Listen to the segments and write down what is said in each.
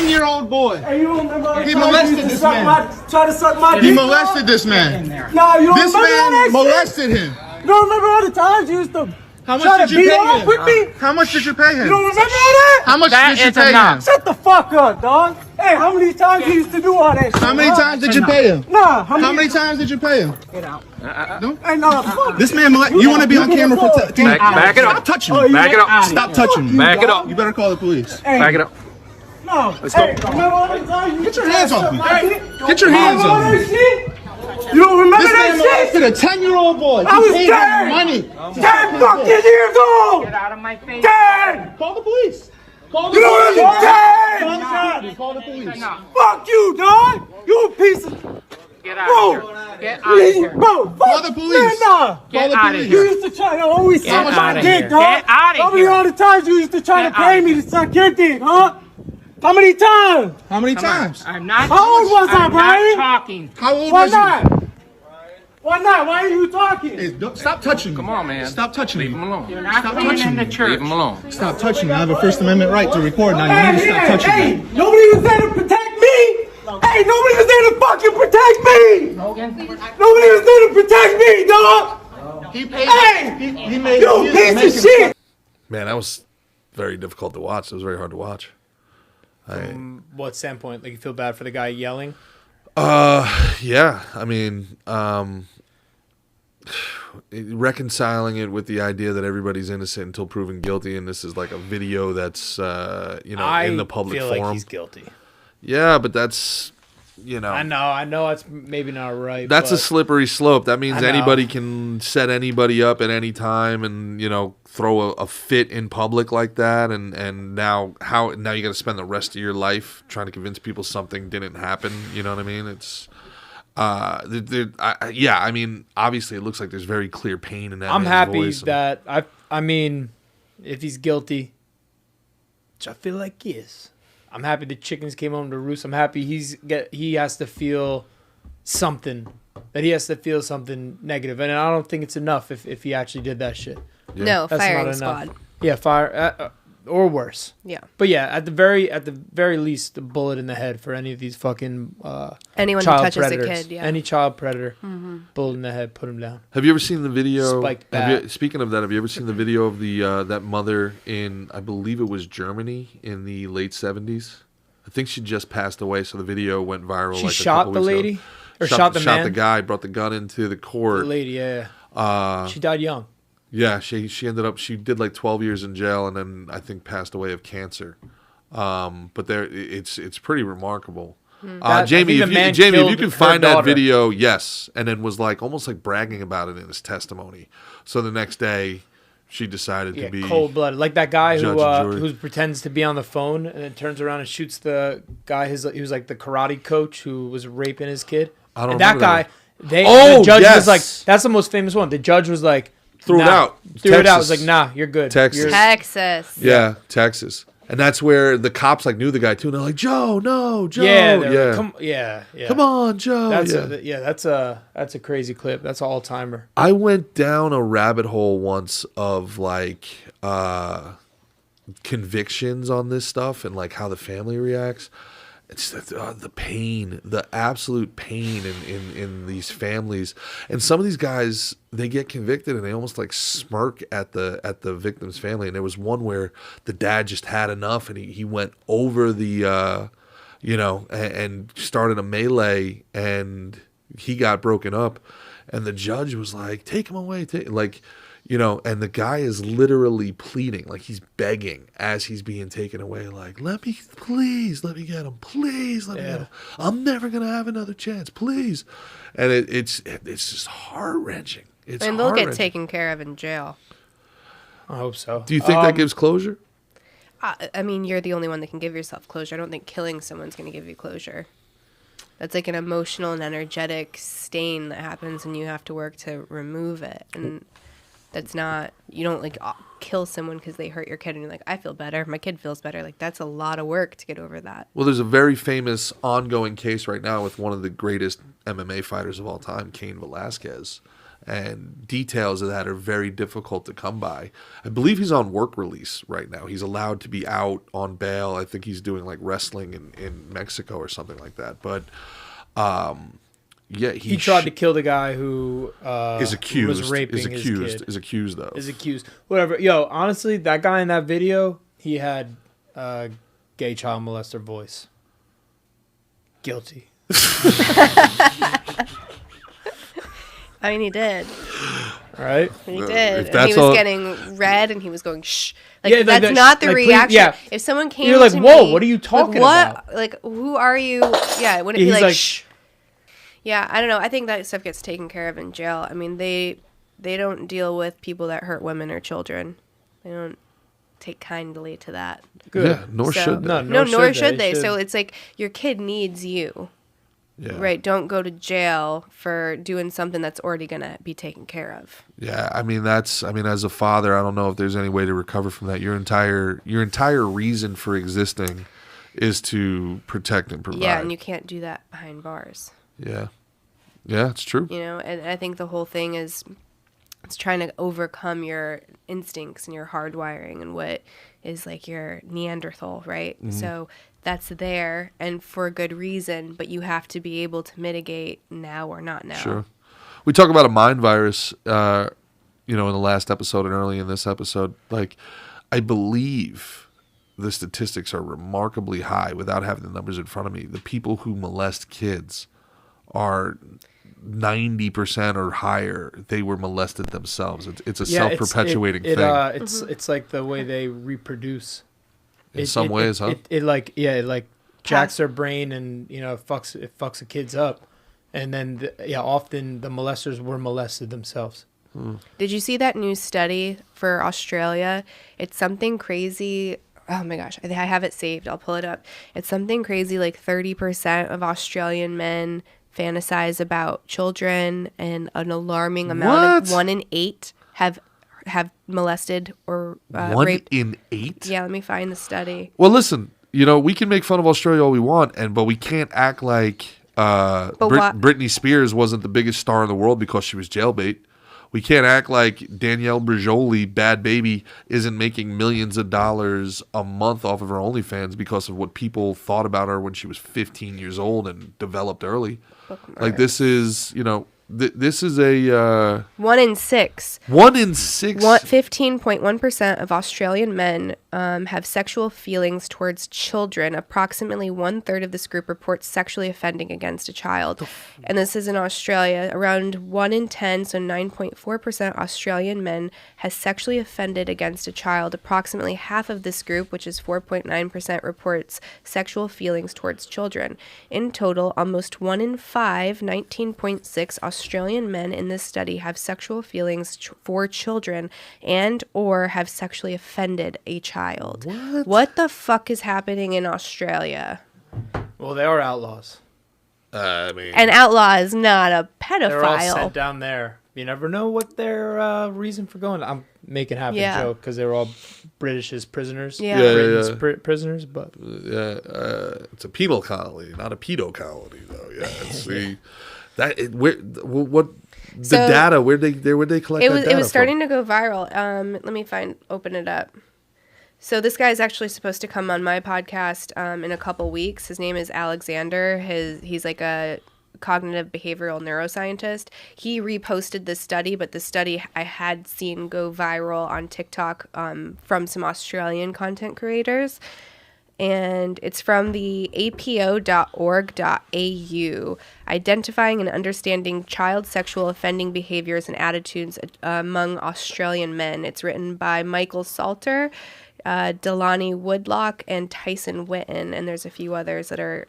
10-year-old boy. Hey, you don't remember He molested this man. Try to suck my dick. He molested this man. Nah, you don't This remember all that man molested him. You don't remember all the times you used to How much try did to you beat pay off him? with me? How much did you pay him? You don't remember all that? How much did you pay him? Shut the fuck up, dog. Hey, how many times you used to do all that shit? How many times did you pay him? Nah, How many times did you pay him? Get out. No? Hey, no, fuck. This man, you want to be on camera for Back it up. Stop touching me. Back it up. Stop touching me. Back it up. You better call the police. Hey, Back it up. no. Let's go. Hey, remember all the times you Get your hands off me. Get your You hands remember all off that me. shit? You don't remember This man that shit? molested a 10-year-old boy. I was He paid him 10. money. 10 fucking years old. Get out of my face. 10. Call the police. Call the You don't police. understand. Call the police. Fuck you, dog. You a piece of... Get out Bro. of here. Get out of here. Bro, fuck. Call the police. Man, nah. Get the out of police. You here. used to try to always Get suck my outta dick, here. dog. Get outta How many here. all the times you used to try Get to pay outta me to here. suck your dick, huh? How many times? How many Come on. times? I'm not. How old was I, I'm Brian? not talking. How old Why was you? not? Why not? Why are you talking? Hey, stop touching me. Come on, man. Stop touching Leave me. him alone. You're not Stop being touching in the me. church. Leave him alone. Stop touching me. I have a First Amendment right to record. Now you need to stop touching hey, me. nobody was there to protect me. Hey, nobody was there to fucking protect me. Logan. Nobody was there to protect me, dog. He paid. Hey, He made. you piece of shit. Man, that was very difficult to watch. It was very hard to watch. What standpoint? Like you feel bad for the guy yelling? Yeah. I mean, reconciling it with the idea that everybody's innocent until proven guilty, and this is like a video that's in the public feel forum. like he's guilty. Yeah, but that's I know it's maybe not right. That's a but slippery slope. That means I know. anybody can set anybody up at any time, and throw a fit in public like that. And now you got to spend the rest of your life trying to convince people something didn't happen. You know what I mean? It's I mean, obviously it looks like there's very clear pain in that. I'm man's happy voice. that I mean, if he's guilty, which I feel like he is, I'm happy the chickens came home to roost. I'm happy he has to feel something. That he has to feel something negative, and I don't think it's enough if he actually did that shit. Yeah. No, That's firing not squad. enough. Yeah, fire or worse. Yeah. But yeah, at the very least, a bullet in the head for any of these fucking Anyone who child touches predators. a kid, yeah. Any child predator, bullet in the head, put him down. Have you ever seen the video? Spiked bat. Speaking of that, have you ever seen the video of the that mother in, I believe it was Germany in the late 70s? I think she just passed away, so the video went viral. She like shot a couple the weeks lady? ago. Or shot the man? Shot the guy, brought the gun into the court. The lady, yeah. She died young. Yeah, she ended up, she did like 12 years in jail, and then I think passed away of cancer. But it's pretty remarkable. Jamie, if you can find that video, yes, and then was like almost like bragging about it in his testimony. So the next day, she decided to be cold-blooded, like that guy judge who pretends to be on the phone and then turns around and shoots the guy. He was like the karate coach who was raping his kid. I don't and that remember guy. that. The judge yes. was like, that's the most famous one. The judge was like, Threw it out. Threw it out. Was Texas. like, nah, you're good. Texas. Texas. Yeah, Texas. And that's where the cops like knew the guy too. And they're like, Joe, no, Joe. Yeah, Yeah. yeah. Come on, Joe. That's a crazy clip. That's an all-timer. I went down a rabbit hole once of like convictions on this stuff and like how the family reacts. It's the pain, the absolute pain in these families. And some of these guys, they get convicted and they almost like smirk at the victim's family. And there was one where the dad just had enough and he went over the and started a melee, and he got broken up. And the judge was like, take him away, and the guy is literally pleading, like he's begging as he's being taken away, like, let me get him, please let me get him. I'm never gonna have another chance, please. And it's just heart-wrenching. And they'll get taken care of in jail. I hope so. Do you think that gives closure? I mean, you're the only one that can give yourself closure. I don't think killing someone's going to give you closure. That's like an emotional and energetic stain that happens, and you have to work to remove it. And that's not, you don't like kill someone because they hurt your kid and you're like, I feel better, my kid feels better. Like, that's a lot of work to get over that. Well, there's a very famous ongoing case right now with one of the greatest MMA fighters of all time, Cain Velasquez. And details of that are very difficult to come by. I believe he's on work release right now. He's allowed to be out on bail. I think he's doing like wrestling in Mexico or something like that. But yeah, he tried to kill the guy who is accused. was raping his kid. Is accused though. Is accused. Whatever. Yo, honestly, that guy in that video, he had gay child molester voice. Guilty. I mean, he did. Right? He did. If And he that's was all- getting red, and he was going shh. Like Yeah, like that's that not the like, please- reaction. yeah. If someone came, You're like, to whoa, me, what are you talking what, about? Like, who are you? Yeah, wouldn't it He's be like, like, shh? Yeah, I don't know. I think that stuff gets taken care of in jail. I mean, they don't deal with people that hurt women or children. They don't take kindly to that. good. Yeah, nor So- should they. No, Nor should they. So it's like your kid needs you. Yeah. Right, don't go to jail for doing something that's already going to be taken care of. Yeah, I mean as a father, I don't know if there's any way to recover from that. Your entire reason for existing is to protect and provide. Yeah, and you can't do that behind bars. Yeah. Yeah, it's true. You know, and I think the whole thing is it's trying to overcome your instincts and your hardwiring and what is like your Neanderthal, right? Mm-hmm. So that's there and for a good reason, but you have to be able to mitigate now or not now. Sure. We talk about a mind virus, in the last episode and early in this episode. Like, I believe the statistics are remarkably high without having the numbers in front of me. The people who molest kids are 90% or higher. They were molested themselves. It's a self-perpetuating thing. It's like the way they reproduce. In some ways, huh? It jacks their brain and it fucks the kids up, and then often the molesters were molested themselves. Did you see that new study for Australia? It's something crazy. Oh my gosh, I have it saved. I'll pull it up. It's something crazy like 30% of Australian men fantasize about children, and an alarming amount of 1 in 8 have molested or 1 raped. in 8? Yeah, let me find the study. Well, listen, we can make fun of Australia all we want, but we can't act like Britney Spears wasn't the biggest star in the world because she was jailbait. We can't act like Danielle Brijoli, Bad Baby, isn't making millions of dollars a month off of her OnlyFans because of what people thought about her when she was 15 years old and developed early. Like, this is, this is a 1 in 6. 1 in 6. 15.1% of Australian men have sexual feelings towards children. Approximately 1/3 of this group reports sexually offending against a child. And this is in Australia. Around 1 in 10, so 9.4% Australian men has sexually offended against a child. Approximately half of this group, which is 4.9%, reports sexual feelings towards children. In total, almost 1 in 5, 19.6 Australian men in this study have sexual feelings for children and or have sexually offended a child. What the fuck is happening in Australia? Well, they are outlaws. An outlaw is not a They're all pedophile. sent down there. You never know what their reason for going. I'm making half a joke because they were all British as prisoners. Yeah. Britain's prisoners, but It's a penal colony, not a pedo colony, though. Yeah, it's So, data? Where'd they collect that data It was starting from? to go viral. Let me open it up. So this guy is actually supposed to come on my podcast in a couple weeks. His name is Alexander. He's like a cognitive behavioral neuroscientist. He reposted this study, but the study I had seen go viral on TikTok from some Australian content creators. And it's from the apo.org.au, Identifying and Understanding Child Sexual Offending Behaviors and Attitudes Among Australian Men. It's written by Michael Salter, Delaney Woodlock, and Tyson Witten, and there's a few others that are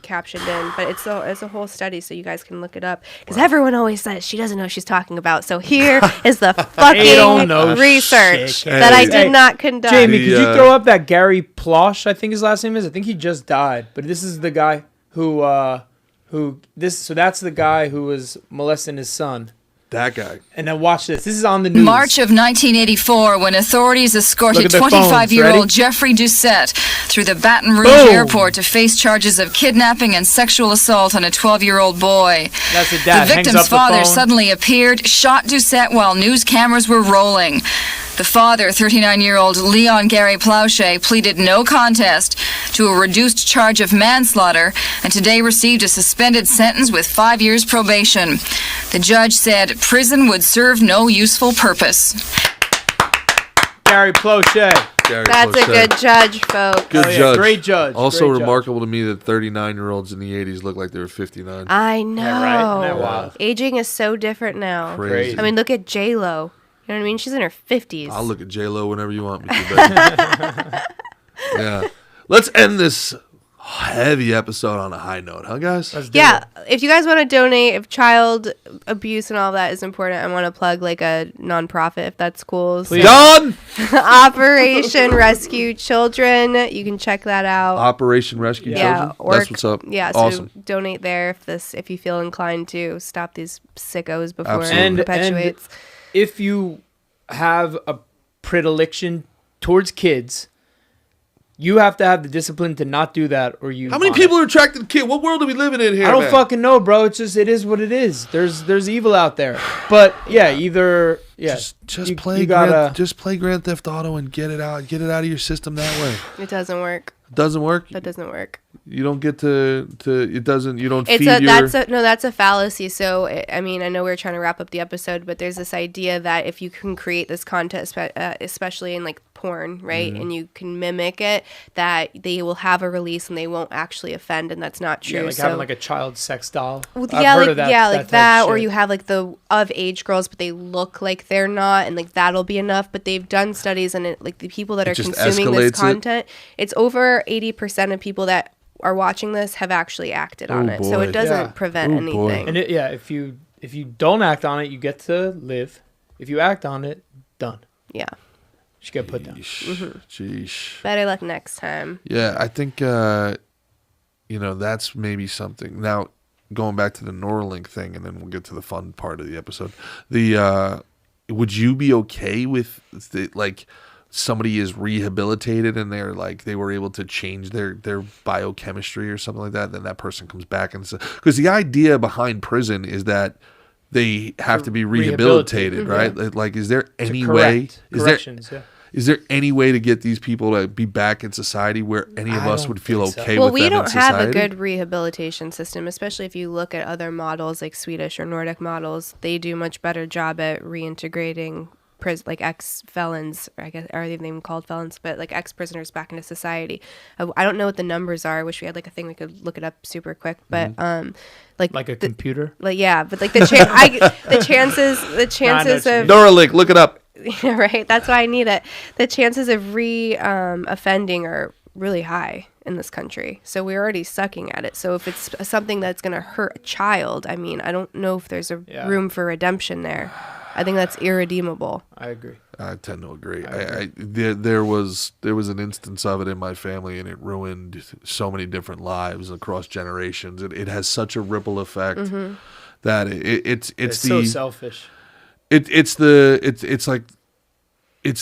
captioned in, but it's a whole study, so you guys can look it up, because everyone always says she doesn't know what she's talking about. So here is the fucking research that I did not conduct. Jamie, could you throw up that Gary Plosh? I think his last name is. I think he just died, but this is the guy who that's the guy who was molesting his son, That guy. And then watch this. This is on the news. March of 1984, when authorities escorted Look at their phones. 25-year-old Ready? Jeffrey Doucette through the Baton Rouge Boom. airport to face charges of kidnapping and sexual assault on a 12-year-old boy. That's the dad. The Hangs victim's up the father phone. suddenly appeared, shot Doucette while news cameras were rolling. The father, 39-year-old Leon Gary Plauche, pleaded no contest to a reduced charge of manslaughter and today received a suspended sentence with 5 years probation. The judge said prison would serve no useful purpose. Gary Plauche. That's a good judge, folks. Good Oh, yeah, judge. great judge. Also Great judge. remarkable to me that 39-year-olds in the 80s look like they were 59. I know. Yeah, right? Isn't that wild? Aging is so different now. Crazy. I mean, look at J-Lo. You know what I mean? She's in her 50s. I'll look at J-Lo whenever you want me to, baby. Yeah. Let's end this heavy episode on a high note, huh, guys? Let's do Yeah, it. if you guys want to donate, if child abuse and all that is important, I want to plug like a nonprofit if that's cool. So, Please. Done! Operation Rescue Children. You can check that out. Operation Rescue yeah, Children. That's what's up. Yeah, so Awesome. donate there if you feel inclined to stop these sickos before Absolutely. it perpetuates. If you have a predilection towards kids, you have to have the discipline to not do that, or you. How many on people it. are attracted to kids? What world are we living in here, I don't man? fucking know, bro. It's just it is what it is. There's evil out there, but yeah, either yeah. Just play Grand Theft Auto and get it out of your system that way. It doesn't work. Doesn't work. That doesn't work. You don't get to it doesn't. You don't It's feed that's a fallacy. So I mean, I know we're trying to wrap up the episode, but there's this idea that if you can create this content, especially in like porn, right, Mm-hmm. and you can mimic it, that they will have a release and they won't actually offend, and that's not true. Yeah, like so, having like a child sex doll. well, I've yeah, heard like of that, yeah, like type that, or shit. you have like the of age girls, but they look like they're not, and like that'll be enough. But they've done studies, and it, like the people that It are just consuming escalates this it? content, it's over 80% of people that are watching this have actually acted on Oh, it. So boy. it doesn't Yeah. prevent Oh, boy. anything. And yeah, if you don't act on it, you get to live. If you act on it, done. Yeah. You get put down. Sheesh. Better luck next time. Yeah, I think that's maybe something. Now, going back to the Neuralink thing, and then we'll get to the fun part of the episode. Would you be okay with somebody is rehabilitated and they were able to change their biochemistry or something like that? Then that person comes back and because the idea behind prison is that they have to be rehabilitated, right? Like, is there any way? Corrections, yeah. Is there any way to get these people to be back in society where any of I us don't would feel think so. okay Well, with we them in don't have society? a good rehabilitation system, especially if you look at other models like Swedish or Nordic models. They do much better job at reintegrating like ex-felons, or I guess are they even called felons, but like ex-prisoners back into society. I don't know what the numbers are. I wish we had like a thing we could look it up super quick, but Like a computer. like yeah, but like the chances of Neuralink, look it up. yeah, right. That's why I need it. The chances of offending are really high in this country. So we're already sucking at it. So if it's something that's going to hurt a child, I mean, I don't know if there's a room for redemption there. I think that's irredeemable. I agree. I tend to agree. There was an instance of it in my family, and it ruined so many different lives across generations. It has such a ripple effect that it's so selfish. It's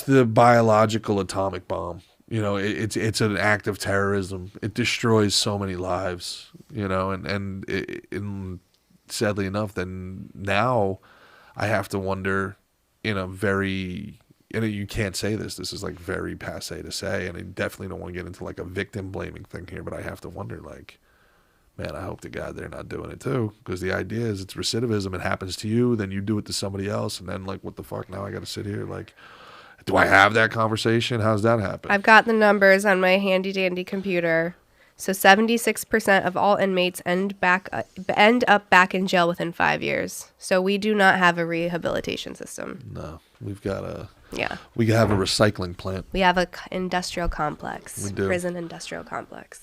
the biological atomic bomb. It's an act of terrorism. It destroys so many lives. And sadly enough, then now I have to wonder in a very, you can't say this. This is like very passe to say, and I definitely don't want to get into like a victim blaming thing here. But I have to wonder, like, man, I hope to God they're not doing it too, because the idea is it's recidivism. It happens to you, then you do it to somebody else, and then like, what the fuck? Now I got to sit here like. Do I have that conversation? How's that happen? I've got the numbers on my handy dandy computer. So 76% of all inmates end up back in jail within 5 years. So we do not have a rehabilitation system. No, we've got we have a recycling plant. We have a industrial complex. We do. Prison industrial complex.